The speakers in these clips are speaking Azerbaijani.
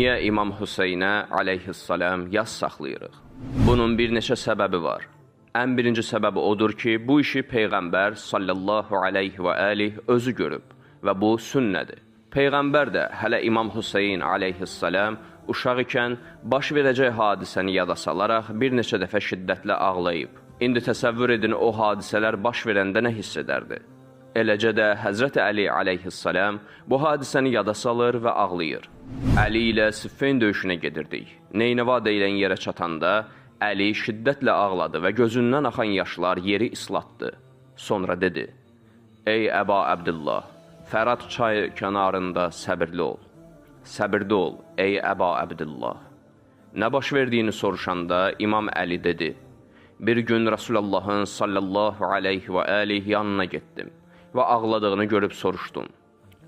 Niyə İmam Hüseynə aleyhissalam yas saxlayırıq? Bunun bir neçə səbəbi var. Ən birinci səbəbi odur ki, bu işi Peyğəmbər sallallahu aleyhi və aleyh özü görüb və bu sünnədir. Peyğəmbər də hələ İmam Hüseyn aleyhissalam uşaq ikən baş verəcək hadisəni yada salaraq bir neçə dəfə şiddətlə ağlayıb. İndi təsəvvür edin, o hadisələr baş verəndə nə hiss edərdi? Eləcə də Həzrəti Əli aleyhissalam bu hadisəni yada salır və ağlayır. Əli ilə Siffin döyüşünə gedirdik. Neynəva deyilən yerə çatanda Əli şiddətlə ağladı və gözündən axan yaşlar yeri islatdı. Sonra dedi: "Ey Əba Əbdillah, Fərat çayı kənarında səbirli ol. Səbirli ol, ey Əba Əbdillah." Nə baş verdiyini soruşanda İmam Əli dedi: "Bir gün Rasulullahın sallallahu aleyhi və aleyh yanına getdim və ağladığını görüb soruşdum.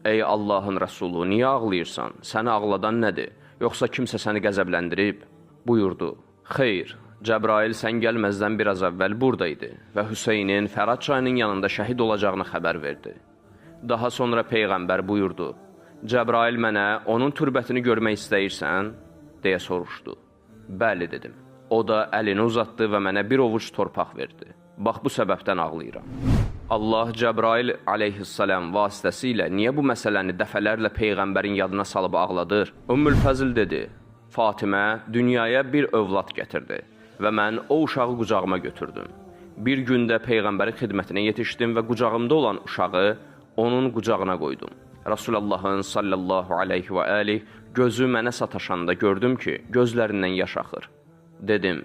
Ey Allahın Rəsulu, niyə ağlayırsan? Səni ağladan nədir? Yoxsa kimsə səni qəzəbləndirib?" Buyurdu: "Xeyr, Cəbrail sən gəlməzdən biraz əvvəl buradaydı və Hüseynin Fərat çayının yanında şəhid olacağını xəbər verdi." Daha sonra Peyğəmbər buyurdu: "Cəbrail mənə onun türbətini görmək istəyirsən?" deyə soruşdu. "Bəli," dedim. O da əlini uzatdı və mənə bir ovuc torpaq verdi. Bax, bu səbəbdən ağlayıram. Allah Cəbrail aleyhissalam vasitəsilə niyə bu məsələni dəfələrlə Peyğəmbərin yadına salıb ağladır? Ümmül Fəzl dedi: "Fatimə dünyaya bir övlad gətirdi və mən o uşağı qucağıma götürdüm. Bir gündə Peyğəmbərin xidmətinə yetişdim və qucağımda olan uşağı onun qucağına qoydum. Rasulullahın sallallahu aleyhi və aleyh gözü mənə sataşanda gördüm ki, gözlərindən yaş axır. Dedim: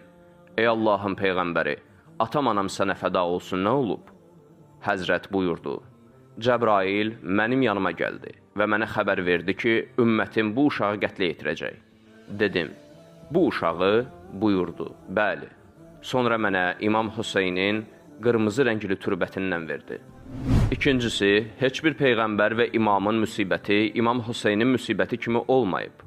"Ey Allahın Peyğəmbəri, atam anam sənə fəda olsun, nə olub?" Həzrət buyurdu: "Cəbrail mənim yanıma gəldi və mənə xəbər verdi ki, ümmətim bu uşağı qətlə yetirəcək." Dedim: "Bu uşağı?" Buyurdu: "Bəli." Sonra mənə İmam Hüseynin qırmızı rəngli türbətindən verdi. İkincisi, heç bir Peyğəmbər və imamın müsibəti İmam Hüseynin müsibəti kimi olmayıb.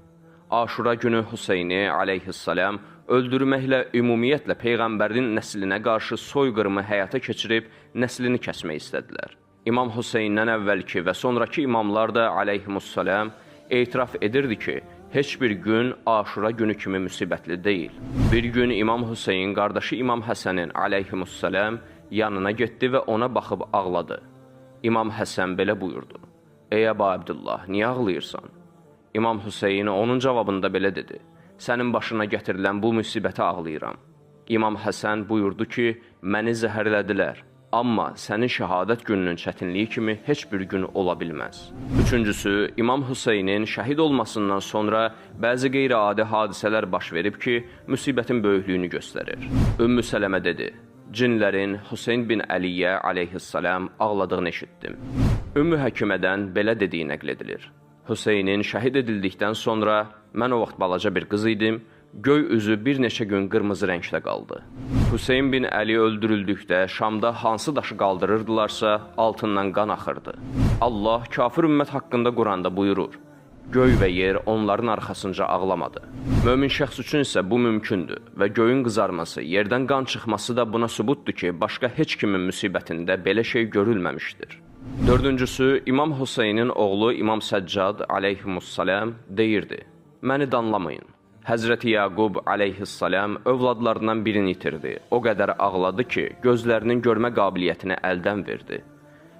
Aşura günü Hüseyni aleyhissalam öldürməklə ümumiyyətlə Peyğəmbərin nəslinə qarşı soyqırımı həyata keçirib nəslini kəsmək istədilər. İmam Hüseyndən əvvəlki və sonraki imamlar da aleyhimussalam etiraf edirdi ki, heç bir gün Aşura günü kimi müsibətli deyil. Bir gün İmam Hüseyin qardaşı İmam Həsənin aleyhimussalam yanına getdi və ona baxıb ağladı. İmam Həsən belə buyurdu: "Ey Əba Əbdillah, niyə ağlayırsan?" İmam Hüseyin onun cavabında belə dedi: "Sənin başına gətirilən bu müsibətə ağlayıram." İmam Həsən buyurdu ki, "Məni zəhərlədilər, amma sənin şəhadət gününün çətinliyi kimi heç bir gün ola bilməz." Üçüncüsü, İmam Hüseynin şəhid olmasından sonra bəzi qeyri-adi hadisələr baş verib ki, müsibətin böyüklüyünü göstərir. Ümmü Sələmə dedi: "Cinlərin Hüseyn bin Əliyə aleyhissalam ağladığını eşitdim." Ümmü Həkimədən belə dediyi nəql edilir: "Hüseynin şəhid edildikdən sonra mən o vaxt balaca bir qız idim, göy üzü bir neçə gün qırmızı rəngdə qaldı. Hüseyn bin Əli öldürüldükdə Şamda hansı daşı qaldırırdılarsa altından qan axırdı. Allah kafir ümmət haqqında Quranda buyurur: Göy və yer onların arxasınca ağlamadı. Mömin şəxs üçün isə bu mümkündür və göyün qızarması, yerdən qan çıxması da buna sübutdur ki, başqa heç kimin müsibətində belə şey görülməmişdir. Dördüncüsü, İmam Hüseynin oğlu İmam Səccad aleyhimussalam deyirdi: "Məni danlamayın. Həzrəti Yaqub aleyhissalam övladlarından birini itirdi. O qədər ağladı ki, gözlərinin görmə qabiliyyətini əldən verdi.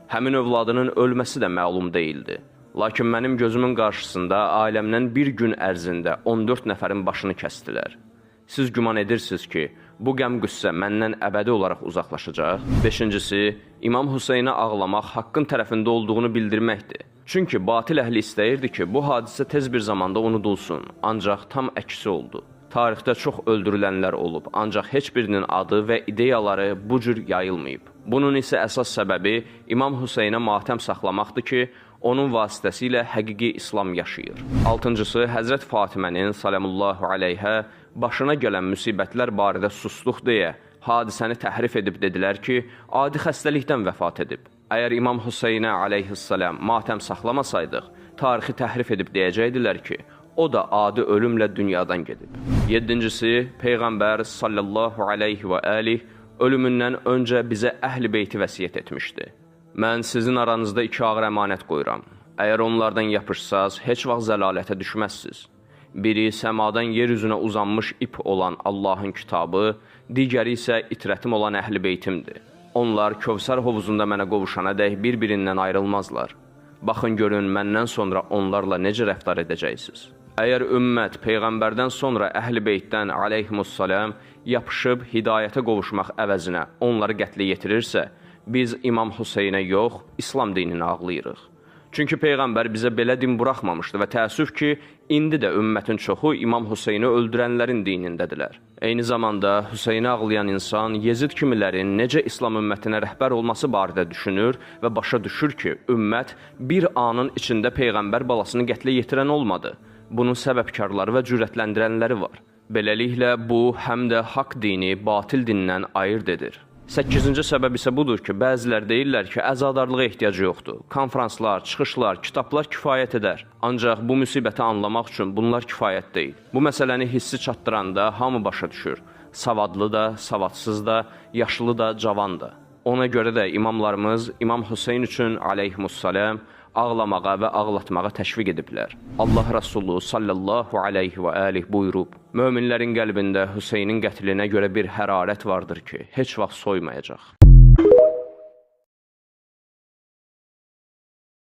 Həmin övladının ölməsi də məlum deyildi. Lakin mənim gözümün qarşısında ailəmdən bir gün ərzində 14 nəfərin başını kəstilər. Siz güman edirsiniz ki, bu qəm-qüssə məndən əbədi olaraq uzaqlaşacaq?" Beşincisi, İmam Hüseynə ağlamaq haqqın tərəfində olduğunu bildirməkdir. Çünki batil əhli istəyirdi ki, bu hadisə tez bir zamanda unudulsun, ancaq tam əksi oldu. Tarixdə çox öldürülənlər olub, ancaq heç birinin adı və ideyaları bu cür yayılmayıb. Bunun isə əsas səbəbi İmam Hüseynə matəm saxlamaqdır ki, onun vasitəsilə həqiqi İslam yaşayır. Altıncısı, Həzrət Fatimənin salamullahu aleyhə başına gələn müsibətlər barədə susduq deyə hadisəni təhrif edib dedilər ki, adi xəstəlikdən vəfat edib. Əgər İmam Hüseynə aleyhissalam matəm saxlamasaydıq, tarixi təhrif edib deyəcəkdilər ki, o da adi ölümlə dünyadan gedib. Yedincisi, Peyğəmbər sallallahu aleyhi və aleyh ölümündən öncə bizə əhl-i beyti vəsiyyət etmişdi. Mən sizin aranızda 2 ağır əmanət qoyuram. Əgər onlardan yapışsaz, heç vaxt zəlalətə düşməzsiniz. Biri səmadan yer üzünə uzanmış ip olan Allahın kitabı, digəri isə itrətim olan əhl-i beytimdir. Onlar Kövsər hovuzunda mənə qovuşana dək bir-birindən ayrılmazlar. Baxın görün, məndən sonra onlarla necə rəftar edəcəksiniz. Əgər ümmət Peyğəmbərdən sonra əhl-i beytdən aleyhimussalam yapışıb hidayətə qovuşmaq əvəzinə onları qətlə yetirirsə, biz İmam Hüseynə yox, İslam dinini ağlayırıq. Çünki Peyğəmbər bizə belə din buraxmamışdı və təəssüf ki, indi də ümmətin çoxu İmam Hüseyni öldürənlərin dinindədirlər. Eyni zamanda Hüseyni ağlayan insan Yezid kimilərin necə İslam ümmətinə rəhbər olması barədə düşünür və başa düşür ki, ümmət bir anın içində Peyğəmbər balasını qətlə yetirən olmadı. Bunun səbəbkarları və cürətləndirənləri var. Beləliklə, bu həm də haqq dini batil dindən ayırt edir. 8-ci səbəb isə budur ki, bəzilər deyirlər ki, əzadarlığa ehtiyac yoxdur. Konferanslar, çıxışlar, kitablar kifayət edər. Ancaq bu müsibəti anlamaq üçün bunlar kifayət deyil. Bu məsələni hissi çatdıranda hamı başa düşür. Savadlı da, savadsız da, yaşlı da, cavan da. Ona görə də imamlarımız İmam Hüseyn üçün aleyhimussalam ağlamağa və ağlatmağa təşviq ediblər. Allah Rəsulü sallallahu aleyhi və aleyh buyurub, möminlərin qəlbində Hüseynin qətlinə görə bir hərarət vardır ki, heç vaxt soymayacaq.